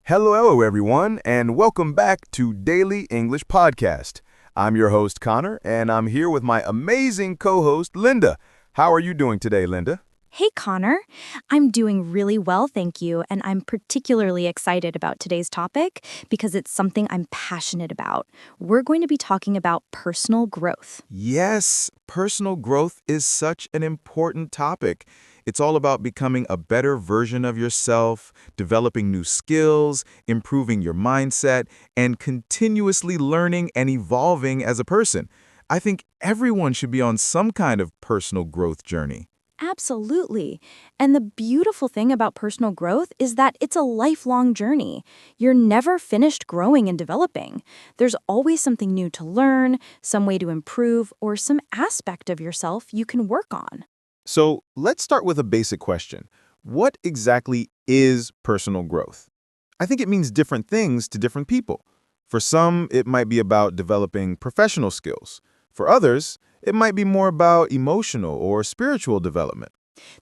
Hello, everyone, and welcome back to Daily English Podcast. I'm your host, Connor, and I'm here with my amazing co-host, Linda. How are you doing today, Linda? Hey, Connor. I'm doing really well, thank you, and I'm particularly excited about today's topic because it's something I'm passionate about. We're going to be talking about personal growth. Yes, personal growth is such an important topic. It's all about becoming a better version of yourself, developing new skills, improving your mindset, and continuously learning and evolving as a person. I think everyone should be on some kind of personal growth journey. Absolutely. And the beautiful thing about personal growth is that it's a lifelong journey. You're never finished growing and developing. There's always something new to learn, some way to improve, or some aspect of yourself you can work on. So let's start with a basic question. What exactly is personal growth? I think it means different things to different people. For some, it might be about developing professional skills. For others, it might be more about emotional or spiritual development.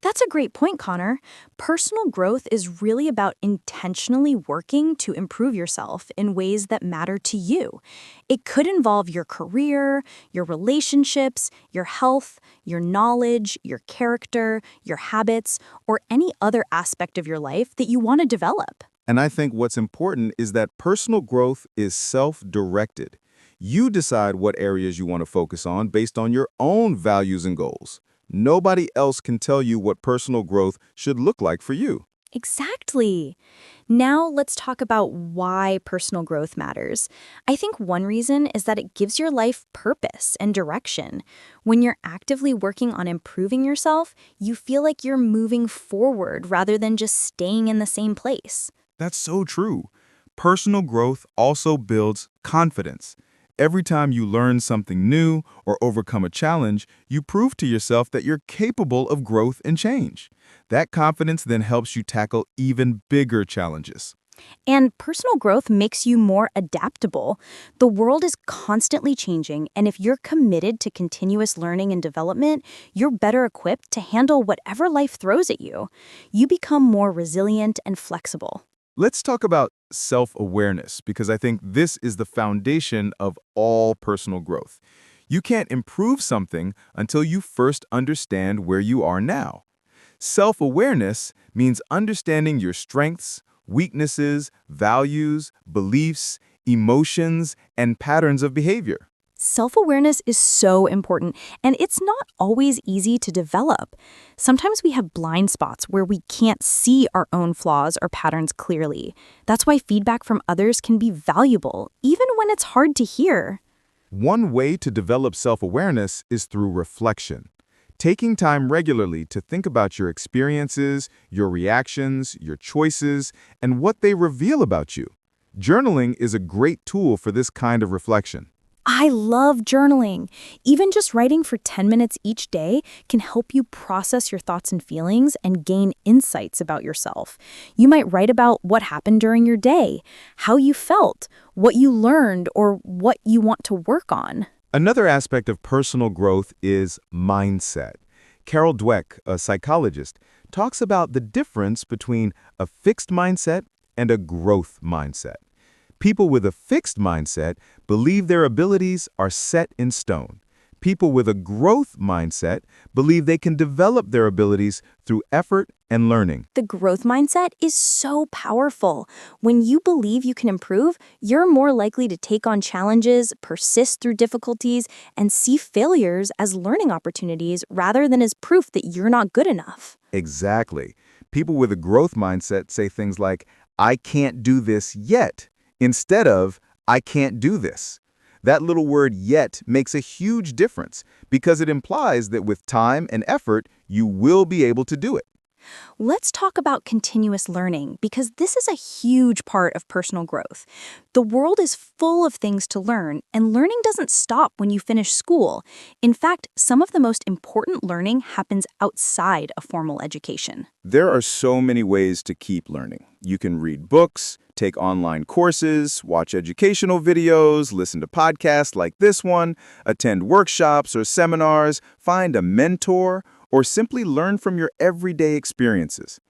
That's a great point, Connor. Personal growth is really about intentionally working to improve yourself in ways that matter to you. It could involve your career, your relationships, your health, your knowledge, your character, your habits, or any other aspect of your life that you want to develop. And I think what's important is that personal growth is self-directed. You decide what areas you want to focus on based on your own values and goals. Nobody else can tell you what personal growth should look like for you. Exactly. Now let's talk about why personal growth matters. I think one reason is that it gives your life purpose and direction. When you're actively working on improving yourself, you feel like you're moving forward rather than just staying in the same place. That's so true. Personal growth also builds confidence. Every time you learn something new or overcome a challenge, you prove to yourself that you're capable of growth and change. That confidence then helps you tackle even bigger challenges. And personal growth makes you more adaptable. The world is constantly changing, and if you're committed to continuous learning and development, you're better equipped to handle whatever life throws at you. You become more resilient and flexible. Let's talk about self-awareness because I think this is the foundation of all personal growth. You can't improve something until you first understand where you are now. Self-awareness means understanding your strengths, weaknesses, values, beliefs, emotions, and patterns of behavior. Self-awareness is so important, and it's not always easy to develop. Sometimes we have blind spots where we can't see our own flaws or patterns clearly. That's why feedback from others can be valuable, even when it's hard to hear. One way to develop self-awareness is through reflection. Taking time regularly to think about your experiences, your reactions, your choices, and what they reveal about you. Journaling is a great tool for this kind of reflection. I love journaling. Even just writing for 10 minutes each day can help you process your thoughts and feelings and gain insights about yourself. You might write about what happened during your day, how you felt, what you learned, or what you want to work on. Another aspect of personal growth is mindset. Carol Dweck, a psychologist, talks about the difference between a fixed mindset and a growth mindset. People with a fixed mindset believe their abilities are set in stone. People with a growth mindset believe they can develop their abilities through effort and learning. The growth mindset is so powerful. When you believe you can improve, you're more likely to take on challenges, persist through difficulties, and see failures as learning opportunities rather than as proof that you're not good enough. Exactly. People with a growth mindset say things like, I can't do this yet, instead of, I can't do this. That little word yet makes a huge difference because it implies that with time and effort, you will be able to do it. Let's talk about continuous learning because this is a huge part of personal growth. The world is full of things to learn, and learning doesn't stop when you finish school. In fact, some of the most important learning happens outside of formal education. There are so many ways to keep learning. You can read books, take online courses, watch educational videos, listen to podcasts like this one, attend workshops or seminars, find a mentor, or simply learn from your everyday experiences.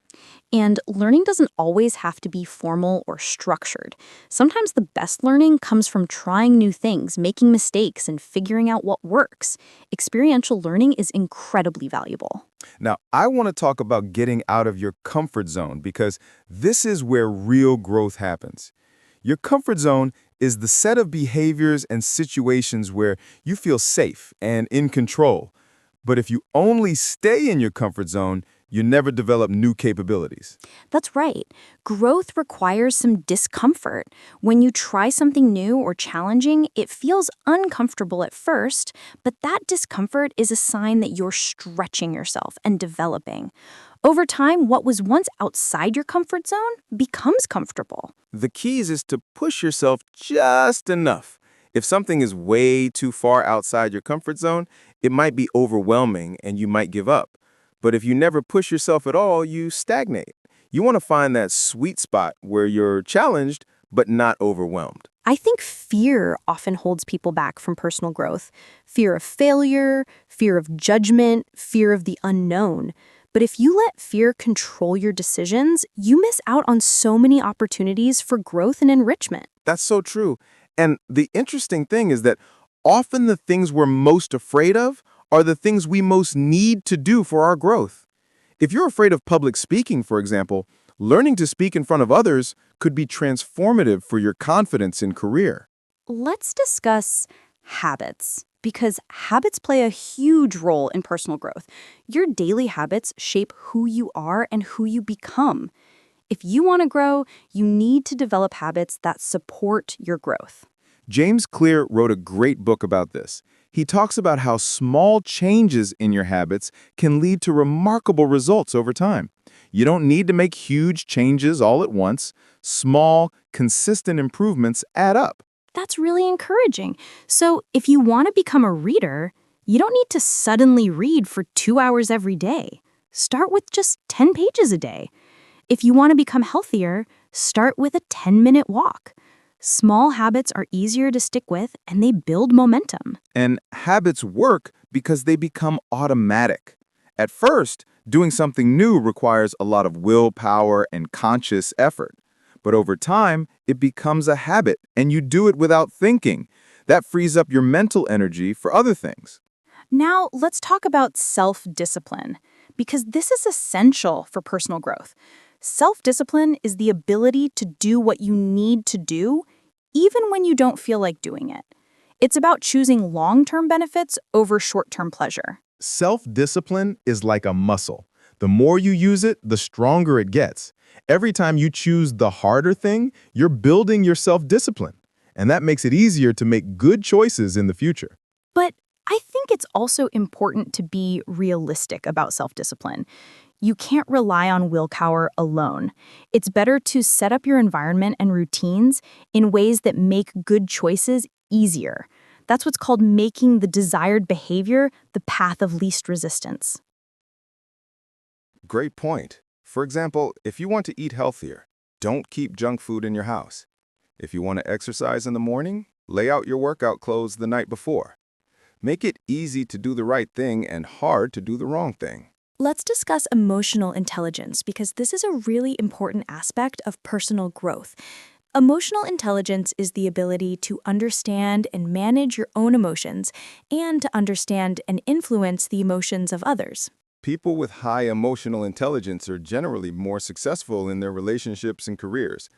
And learning doesn't always have to be formal or structured. Sometimes the best learning comes from trying new things, making mistakes, and figuring out what works. Experiential learning is incredibly valuable. Now, I want to talk about getting out of your comfort zone because this is where real growth happens. Your comfort zone is the set of behaviors and situations where you feel safe and in control. But if you only stay in your comfort zone, you never develop new capabilities. That's right. Growth requires some discomfort. When you try something new or challenging, it feels uncomfortable at first, but that discomfort is a sign that you're stretching yourself and developing. Over time, what was once outside your comfort zone becomes comfortable. The keys is to push yourself just enough. If something is way too far outside your comfort zone, it might be overwhelming and you might give up. But if you never push yourself at all, you stagnate. You want to find that sweet spot where you're challenged but not overwhelmed. I think fear often holds people back from personal growth. Fear of failure, fear of judgment, fear of the unknown. But if you let fear control your decisions, you miss out on so many opportunities for growth and enrichment. That's so true. And the interesting thing is that often the things we're most afraid of are the things we most need to do for our growth. If you're afraid of public speaking, for example, learning to speak in front of others could be transformative for your confidence in career. Let's discuss habits, because habits play a huge role in personal growth. Your daily habits shape who you are and who you become. If you want to grow, you need to develop habits that support your growth. James Clear wrote a great book about this. He talks about how small changes in your habits can lead to remarkable results over time. You don't need to make huge changes all at once. Small, consistent improvements add up. That's really encouraging. So if you want to become a reader, you don't need to suddenly read for 2 hours every day. Start with just 10 pages a day. If you want to become healthier, start with a 10-minute walk. Small habits are easier to stick with, and they build momentum. And habits work because they become automatic. At first, doing something new requires a lot of willpower and conscious effort. But over time, it becomes a habit, and you do it without thinking. That frees up your mental energy for other things. Now, let's talk about self-discipline, because this is essential for personal growth. Self-discipline is the ability to do what you need to do, even when you don't feel like doing it. It's about choosing long-term benefits over short-term pleasure. Self-discipline is like a muscle. The more you use it, the stronger it gets. Every time you choose the harder thing, you're building your self-discipline. And that makes it easier to make good choices in the future. But I think it's also important to be realistic about self-discipline. You can't rely on willpower alone. It's better to set up your environment and routines in ways that make good choices easier. That's what's called making the desired behavior the path of least resistance. Great point. For example, if you want to eat healthier, don't keep junk food in your house. If you want to exercise in the morning, lay out your workout clothes the night before. Make it easy to do the right thing and hard to do the wrong thing. Let's discuss emotional intelligence, because this is a really important aspect of personal growth. Emotional intelligence is the ability to understand and manage your own emotions and to understand and influence the emotions of others. People with high emotional intelligence are generally more successful in their relationships and careers.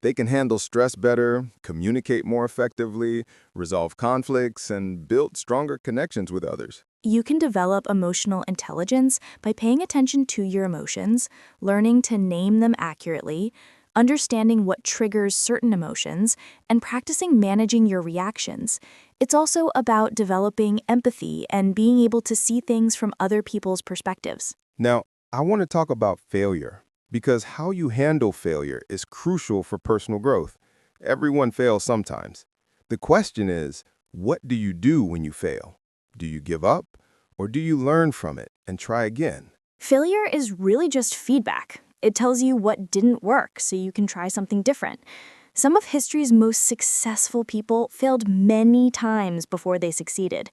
They can handle stress better, communicate more effectively, resolve conflicts, and build stronger connections with others. You can develop emotional intelligence by paying attention to your emotions, learning to name them accurately, understanding what triggers certain emotions, and practicing managing your reactions. It's also about developing empathy and being able to see things from other people's perspectives. Now, I want to talk about failure, because how you handle failure is crucial for personal growth. Everyone fails sometimes. The question is, what do you do when you fail? Do you give up, or do you learn from it and try again? Failure is really just feedback. It tells you what didn't work so you can try something different. Some of history's most successful people failed many times before they succeeded.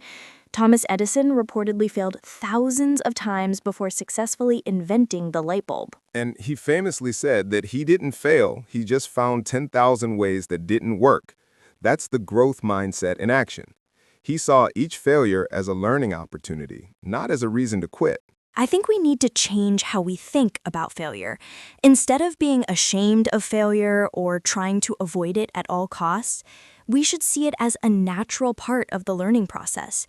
Thomas Edison reportedly failed thousands of times before successfully inventing the light bulb. And he famously said that he didn't fail, he just found 10,000 ways that didn't work. That's the growth mindset in action. He saw each failure as a learning opportunity, not as a reason to quit. I think we need to change how we think about failure. Instead of being ashamed of failure or trying to avoid it at all costs, we should see it as a natural part of the learning process.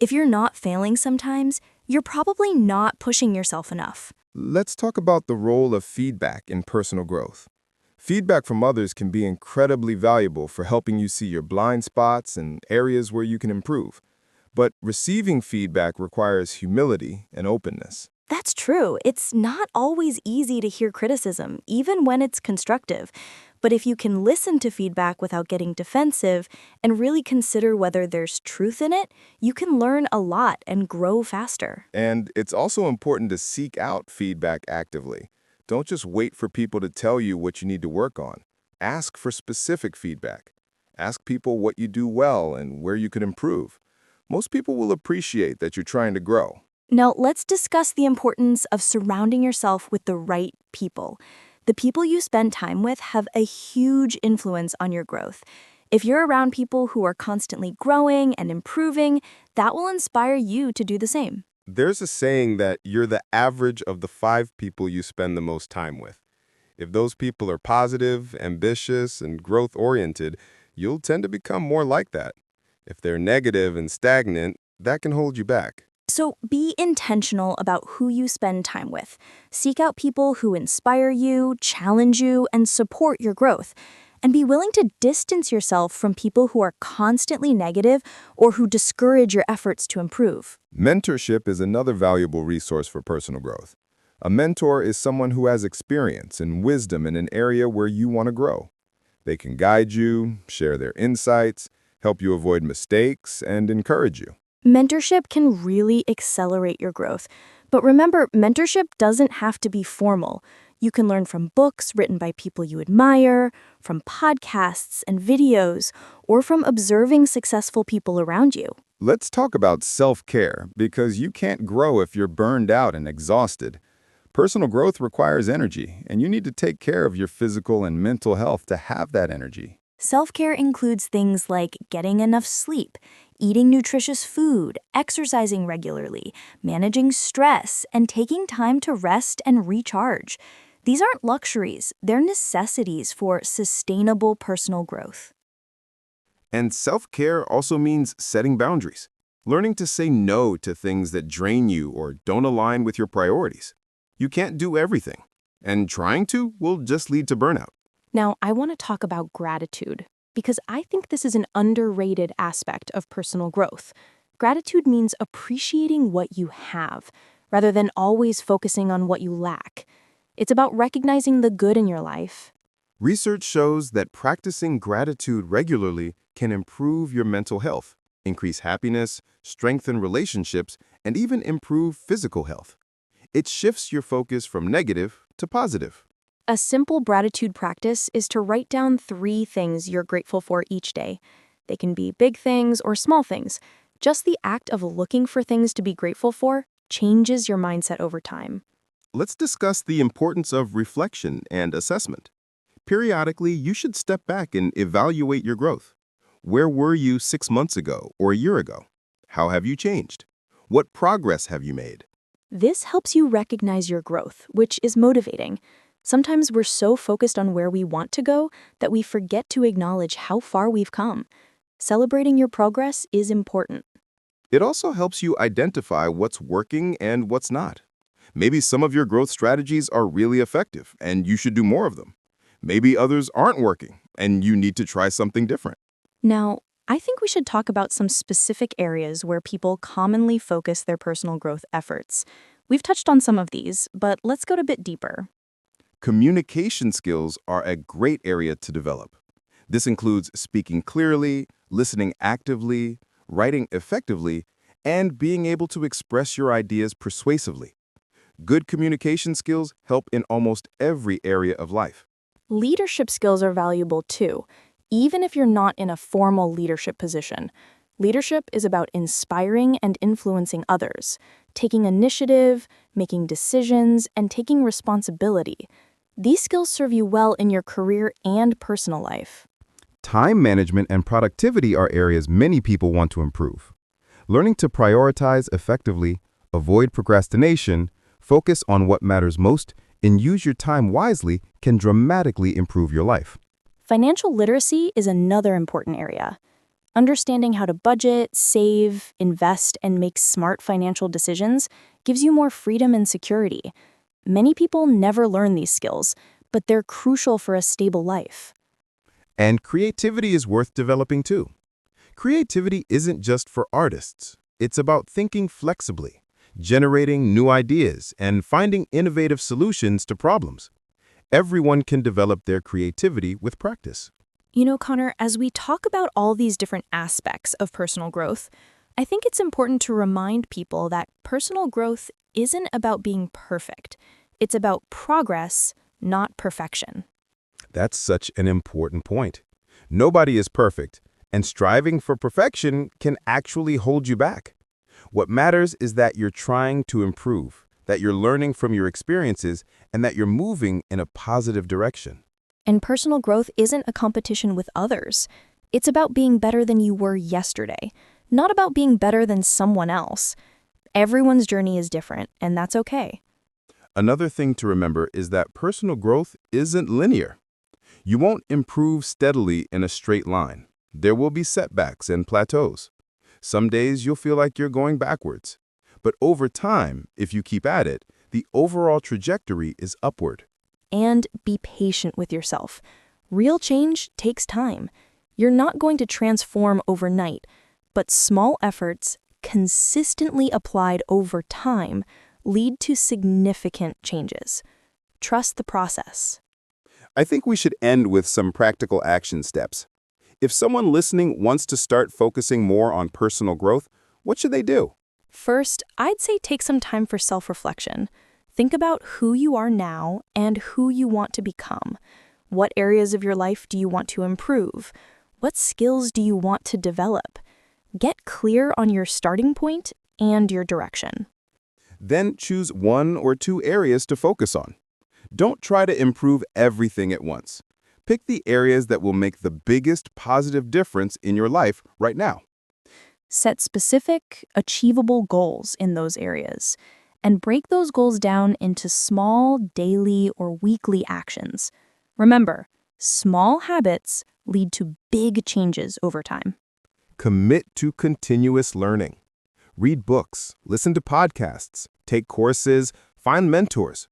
If you're not failing sometimes, you're probably not pushing yourself enough. Let's talk about the role of feedback in personal growth. Feedback from others can be incredibly valuable for helping you see your blind spots and areas where you can improve. But receiving feedback requires humility and openness. That's true. It's not always easy to hear criticism, even when it's constructive. But if you can listen to feedback without getting defensive and really consider whether there's truth in it, you can learn a lot and grow faster. And it's also important to seek out feedback actively. Don't just wait for people to tell you what you need to work on. Ask for specific feedback. Ask people what you do well and where you could improve. Most people will appreciate that you're trying to grow. Now, let's discuss the importance of surrounding yourself with the right people. The people you spend time with have a huge influence on your growth. If you're around people who are constantly growing and improving, that will inspire you to do the same. There's a saying that you're the average of the 5 people you spend the most time with. If those people are positive, ambitious, and growth-oriented, you'll tend to become more like that. If they're negative and stagnant, that can hold you back. So be intentional about who you spend time with. Seek out people who inspire you, challenge you, and support your growth. And be willing to distance yourself from people who are constantly negative or who discourage your efforts to improve. Mentorship is another valuable resource for personal growth. A mentor is someone who has experience and wisdom in an area where you want to grow. They can guide you, share their insights, help you avoid mistakes, and encourage you. Mentorship can really accelerate your growth. But remember, mentorship doesn't have to be formal. You can learn from books written by people you admire, from podcasts and videos, or from observing successful people around you. Let's talk about self-care, because you can't grow if you're burned out and exhausted. Personal growth requires energy, and you need to take care of your physical and mental health to have that energy. Self-care includes things like getting enough sleep, eating nutritious food, exercising regularly, managing stress, and taking time to rest and recharge. These aren't luxuries, they're necessities for sustainable personal growth. And self-care also means setting boundaries, learning to say no to things that drain you or don't align with your priorities. You can't do everything, and trying to will just lead to burnout. Now, I want to talk about gratitude, because I think this is an underrated aspect of personal growth. Gratitude means appreciating what you have, rather than always focusing on what you lack. It's about recognizing the good in your life. Research shows that practicing gratitude regularly can improve your mental health, increase happiness, strengthen relationships, and even improve physical health. It shifts your focus from negative to positive. A simple gratitude practice is to write down 3 things you're grateful for each day. They can be big things or small things. Just the act of looking for things to be grateful for changes your mindset over time. Let's discuss the importance of reflection and assessment. Periodically, you should step back and evaluate your growth. Where were you 6 months ago or a year ago? How have you changed? What progress have you made? This helps you recognize your growth, which is motivating. Sometimes we're so focused on where we want to go that we forget to acknowledge how far we've come. Celebrating your progress is important. It also helps you identify what's working and what's not. Maybe some of your growth strategies are really effective and you should do more of them. Maybe others aren't working and you need to try something different. Now, I think we should talk about some specific areas where people commonly focus their personal growth efforts. We've touched on some of these, but let's go a bit deeper. Communication skills are a great area to develop. This includes speaking clearly, listening actively, writing effectively, and being able to express your ideas persuasively. Good communication skills help in almost every area of life. Leadership skills are valuable too, even if you're not in a formal leadership position. Leadership is about inspiring and influencing others, taking initiative, making decisions, and taking responsibility. These skills serve you well in your career and personal life. Time management and productivity are areas many people want to improve. Learning to prioritize effectively, avoid procrastination, focus on what matters most, and use your time wisely can dramatically improve your life. Financial literacy is another important area. Understanding how to budget, save, invest, and make smart financial decisions gives you more freedom and security. Many people never learn these skills, but they're crucial for a stable life. And creativity is worth developing too. Creativity isn't just for artists. It's about thinking flexibly, generating new ideas, and finding innovative solutions to problems. Everyone can develop their creativity with practice. You know, Connor, as we talk about all these different aspects of personal growth, I think it's important to remind people that personal growth isn't about being perfect. It's about progress, not perfection. That's such an important point. Nobody is perfect, and striving for perfection can actually hold you back. What matters is that you're trying to improve, that you're learning from your experiences, and that you're moving in a positive direction. And personal growth isn't a competition with others. It's about being better than you were yesterday, not about being better than someone else. Everyone's journey is different, and that's okay. Another thing to remember is that personal growth isn't linear. You won't improve steadily in a straight line. There will be setbacks and plateaus. Some days you'll feel like you're going backwards. But over time, if you keep at it, the overall trajectory is upward. And be patient with yourself. Real change takes time. You're not going to transform overnight, but small efforts, consistently applied over time, lead to significant changes. Trust the process. I think we should end with some practical action steps. If someone listening wants to start focusing more on personal growth, what should they do? First, I'd say take some time for self-reflection. Think about who you are now and who you want to become. What areas of your life do you want to improve? What skills do you want to develop? Get clear on your starting point and your direction. Then choose 1 or 2 areas to focus on. Don't try to improve everything at once. Pick the areas that will make the biggest positive difference in your life right now. Set specific, achievable goals in those areas, and break those goals down into small daily or weekly actions. Remember, small habits lead to big changes over time. Commit to continuous learning. Read books, listen to podcasts, take courses, find mentors.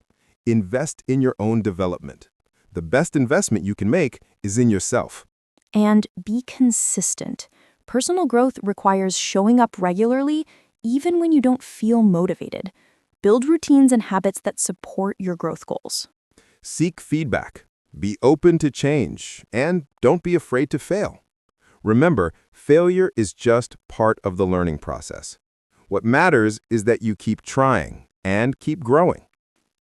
Invest in your own development. The best investment you can make is in yourself. And be consistent. Personal growth requires showing up regularly, even when you don't feel motivated. Build routines and habits that support your growth goals. Seek feedback. Be open to change, and don't be afraid to fail. Remember, failure is just part of the learning process. What matters is that you keep trying and keep growing.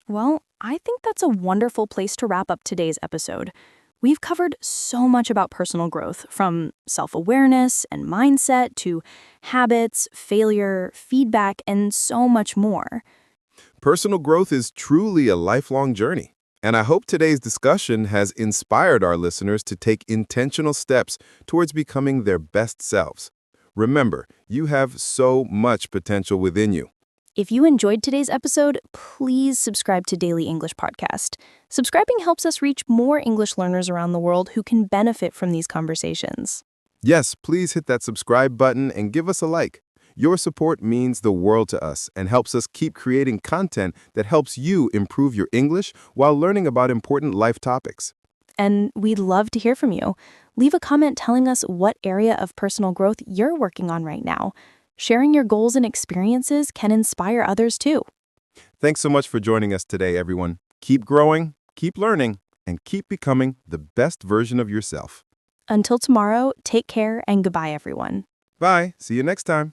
Well, I think that's a wonderful place to wrap up today's episode. We've covered so much about personal growth, from self-awareness and mindset to habits, failure, feedback, and so much more. Personal growth is truly a lifelong journey, and I hope today's discussion has inspired our listeners to take intentional steps towards becoming their best selves. Remember, you have so much potential within you. If you enjoyed today's episode, please subscribe to Daily English Podcast. Subscribing helps us reach more English learners around the world who can benefit from these conversations. Yes, please hit that subscribe button and give us a like. Your support means the world to us and helps us keep creating content that helps you improve your English while learning about important life topics. And we'd love to hear from you. Leave a comment telling us what area of personal growth you're working on right now. Sharing your goals and experiences can inspire others too. Thanks so much for joining us today, everyone. Keep growing, keep learning, and keep becoming the best version of yourself. Until tomorrow, take care and goodbye, everyone. Bye. See you next time.